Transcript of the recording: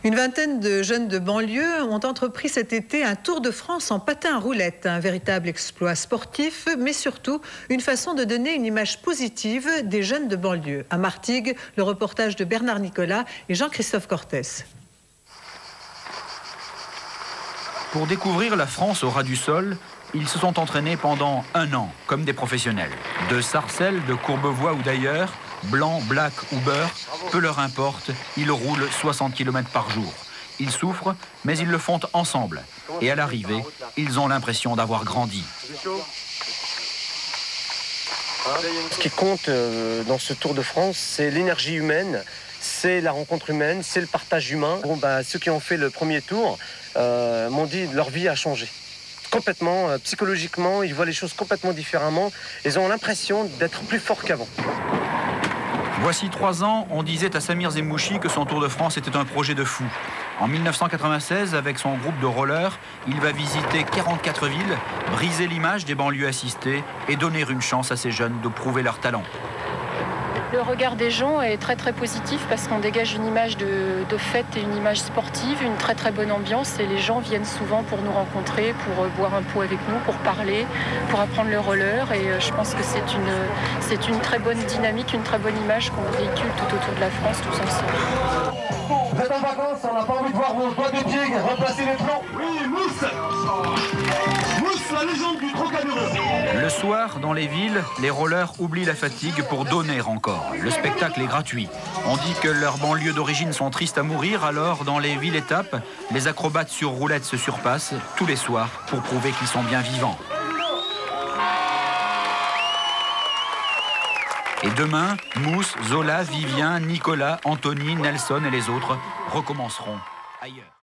Une vingtaine de jeunes de banlieue ont entrepris cet été un tour de France en patin à roulettes. Un véritable exploit sportif, mais surtout une façon de donner une image positive des jeunes de banlieue. À Martigues, le reportage de Bernard Nicolas et Jean-Christophe Cortès. Pour découvrir la France au ras du sol, ils se sont entraînés pendant 1 an, comme des professionnels. De Sarcelles, de Courbevoie ou d'ailleurs, blanc, black ou beurre, peu leur importe, ils roulent 60 km par jour. Ils souffrent, mais ils le font ensemble. Et à l'arrivée, ils ont l'impression d'avoir grandi. Ce qui compte dans ce Tour de France, c'est l'énergie humaine, c'est la rencontre humaine, c'est le partage humain. Ceux qui ont fait le premier tour m'ont dit que leur vie a changé. Complètement, psychologiquement, ils voient les choses complètement différemment. Ils ont l'impression d'être plus forts qu'avant. Voici 3 ans, on disait à Samir Zemouchi que son Tour de France était un projet de fou. En 1996, avec son groupe de rollers, il va visiter 44 villes, briser l'image des banlieues assistées et donner une chance à ces jeunes de prouver leur talent. Le regard des gens est très très positif parce qu'on dégage une image de fête et une image sportive, une très très bonne ambiance et les gens viennent souvent pour nous rencontrer, pour boire un pot avec nous, pour parler, pour apprendre le roller et je pense que c'est une très bonne dynamique, une très bonne image qu'on véhicule tout autour de la France tous ensemble. Vous êtes en vacances, on n'a pas envie de voir vos doigts de pied replacer les plombs. Oui, Mousse, la légende du Trocadéro. Le soir, dans les villes, les rollers oublient la fatigue pour donner encore. Le spectacle est gratuit. On dit que leurs banlieues d'origine sont tristes à mourir, alors dans les villes étapes, les acrobates sur roulettes se surpassent tous les soirs pour prouver qu'ils sont bien vivants. Et demain, Mousse, Zola, Vivien, Nicolas, Anthony, Nelson et les autres recommenceront ailleurs.